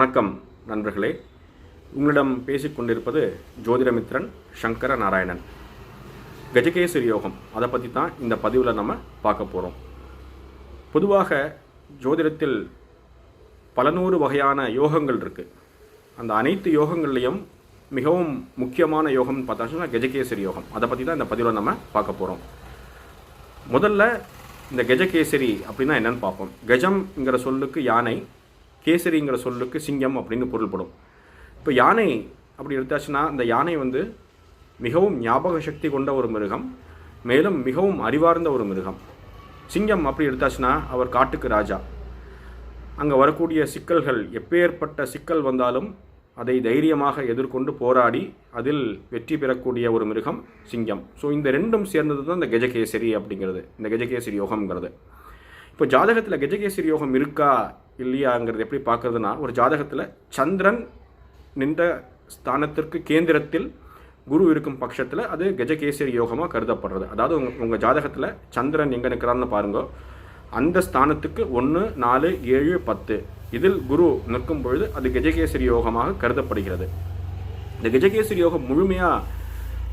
வணக்கம் நண்பர்களே, உங்களிடம் பேசிக்கொண்டிருப்பது ஜோதிடமித்ரன் சங்கர நாராயணன். கஜகேசரி யோகம், அதை பற்றி தான் இந்த பதிவில் நம்ம பார்க்க போகிறோம். பொதுவாக ஜோதிடத்தில் பல நூறு வகையான யோகங்கள் இருக்குது. அந்த அனைத்து யோகங்கள்லேயும் மிகவும் முக்கியமான யோகம்னு பார்த்தாச்சுன்னா கஜகேசரி யோகம். அதை பற்றி தான் இந்த பதிவில் நம்ம பார்க்க போகிறோம். முதல்ல இந்த கஜகேசரி அப்படின்னா என்னன்னு பார்ப்போம். கஜம்ங்கிற சொல்லுக்கு யானை, கேசரிங்கிற சொல்லுக்கு சிங்கம் அப்படின்னு பொருள்படும். இப்போ யானை அப்படி எடுத்தாச்சுன்னா இந்த யானை மிகவும் ஞாபக சக்தி கொண்ட ஒரு மிருகம், மேலும் மிகவும் அறிவார்ந்த ஒரு மிருகம். சிங்கம் அப்படி எடுத்தாச்சுன்னா அவர் காட்டுக்கு ராஜா. அங்கே வரக்கூடிய சிக்கல்கள், எப்பேற்பட்ட சிக்கல் வந்தாலும் அதை தைரியமாக எதிர்கொண்டு போராடி அதில் வெற்றி பெறக்கூடிய ஒரு மிருகம் சிங்கம். ஸோ இந்த ரெண்டும் சேர்ந்தது தான் இந்த கஜகேசரி அப்படிங்கிறது, இந்த கஜகேசரி யோகம்ங்கிறது. இப்போ ஜாதகத்தில் கஜகேசரி யோகம் இருக்கா இல்லையாங்கிறது எப்படி பார்க்குறதுனா, ஒரு ஜாதகத்தில் சந்திரன் நின்ற ஸ்தானத்திற்கு கேந்திரத்தில் குரு இருக்கும் பட்சத்தில் அது கஜகேசரி யோகமாக கருதப்படுறது. அதாவது உங்கள் ஜாதகத்தில் சந்திரன் எங்கே நிற்கிறான்னு பாருங்க, அந்த ஸ்தானத்துக்கு 1, 4, 7, 10 இதில் குரு நிற்கும் பொழுது அது கஜகேசரி யோகமாக கருதப்படுகிறது. இந்த கஜகேசரி யோகம் முழுமையாக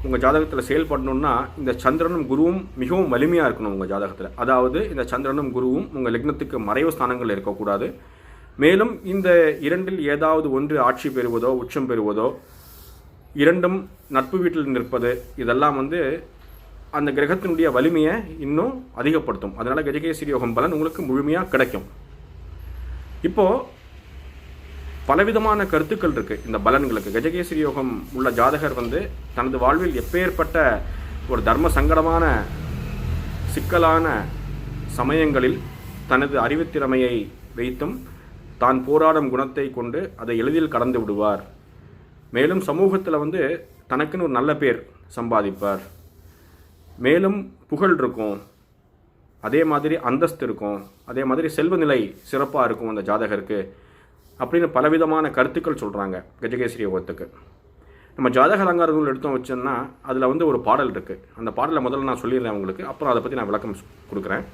உங்கள் ஜாதகத்தில் செயல்படணுன்னா இந்த சந்திரனும் குருவும் மிகவும் வலிமையாக இருக்கணும் உங்கள் ஜாதகத்தில். அதாவது இந்த சந்திரனும் குருவும் உங்கள் லக்னத்துக்கு மறைவு ஸ்தானங்கள் இருக்கக்கூடாது. மேலும் இந்த இரண்டில் ஏதாவது ஒன்று ஆட்சி பெறுவதோ உச்சம் பெறுவதோ, இரண்டும் நட்பு வீட்டில் நிற்பது, இதெல்லாம் அந்த கிரகத்தினுடைய வலிமையை இன்னும் அதிகப்படுத்தும். அதனால் கஜகேசரி யோகம் பலன் உங்களுக்கு முழுமையாக கிடைக்கும். இப்போது பலவிதமான கருத்துக்கள் இருக்குது இந்த பலன்களுக்கு. கஜகேசரி யோகம் உள்ள ஜாதகர் தனது வாழ்வில் எப்பேற்பட்ட ஒரு தர்ம சங்கடமான சிக்கலான சமயங்களில் தனது அறிவுத்திறமையை வைத்தும் தான் போராடும் குணத்தை கொண்டு அதை எளிதில் கடந்து விடுவார். மேலும் சமூகத்தில் தனக்குன்னு ஒரு நல்ல பேர் சம்பாதிப்பார். மேலும் புகழ் இருக்கும், அதே மாதிரி அந்தஸ்து இருக்கும், அதே மாதிரி செல்வ நிலை சிறப்பாக இருக்கும் அந்த ஜாதகருக்கு அப்படின்னு பலவிதமான கருத்துக்கள் சொல்கிறாங்க கஜகேசரி யோகத்துக்கு. நம்ம ஜாதக அலங்கார நூல் எடுத்தோம் வச்சோன்னா அதில் ஒரு பாடல் இருக்குது. அந்த பாடலை முதல்ல நான் சொல்லிடுறேன் உங்களுக்கு, அப்புறம் அதை பற்றி நான் விளக்கம் கொடுக்குறேன்.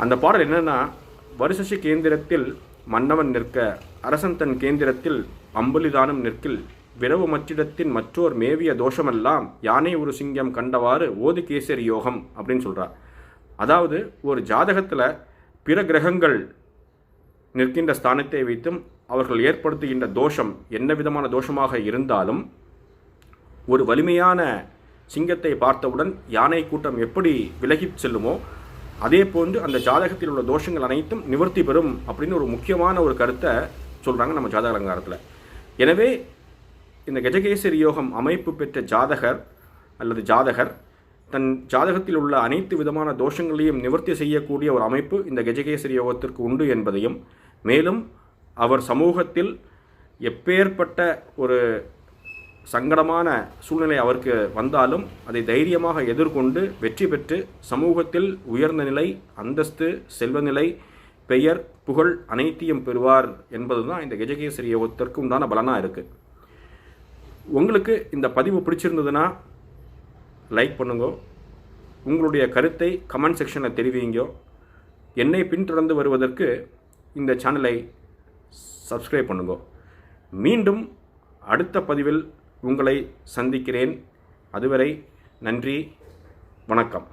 அந்த பாடல் என்னென்னா, வருஷசி கேந்திரத்தில் மன்னவன் நிற்க, அரசன் தன் கேந்திரத்தில் அம்புலிதானம் நிற்கில், விரவு மற்றிடத்தின் மற்றோர் மேவிய தோஷமெல்லாம் யானை ஒரு சிங்கம் கண்டவாறு ஓது கேசரி யோகம் அப்படின்னு சொல்கிறார். அதாவது ஒரு ஜாதகத்தில் பிற கிரகங்கள் நிற்கின்ற ஸ்தானத்தை வைத்தும் அவர்கள் ஏற்படுத்துகின்ற தோஷம் என்ன விதமான தோஷமாக இருந்தாலும், ஒரு வலிமையான சிங்கத்தை பார்த்தவுடன் யானை கூட்டம் எப்படி விலகிச் செல்லுமோ அதே போன்று அந்த ஜாதகத்தில் உள்ள தோஷங்கள் அனைத்தும் நிவர்த்தி பெறும் அப்படின்னு ஒரு முக்கியமான ஒரு கருத்தை சொல்கிறாங்க நம்ம ஜாதக அலங்காரத்தில். எனவே இந்த கஜகேசரி யோகம் அமைப்பு பெற்ற ஜாதகர் அல்லது ஜாதகர் தன் ஜாதகத்தில் உள்ள அனைத்து விதமான தோஷங்களையும் நிவர்த்தி செய்யக்கூடிய ஒரு அமைப்பு இந்த கஜகேசரி யோகத்திற்கு உண்டு என்பதையும், மேலும் அவர் சமூகத்தில் எப்பேற்பட்ட ஒரு சங்கடமான சூழ்நிலை அவருக்கு வந்தாலும் அதை தைரியமாக எதிர்கொண்டு வெற்றி பெற்று சமூகத்தில் உயர்ந்த நிலை, அந்தஸ்து, செல்வநிலை, பெயர், புகழ் அனைத்தையும் பெறுவார் என்பது தான் இந்த கஜகேசரி யோகத்திற்கு உண்டான பலனாக இருக்குது. உங்களுக்கு இந்த பதிவு பிடிச்சிருந்ததுன்னா லைக் பண்ணுங்க, உங்களுடைய கருத்தை கமெண்ட் செக்ஷனில் தெரிவிங்க. என்னை பின்தொடர்ந்து வருவதற்கு இந்த சேனலை சப்ஸ்கிரைப் பண்ணுங்க. மீண்டும் அடுத்த பதிவில் உங்களை சந்திக்கிறேன். அதுவரை நன்றி, வணக்கம்.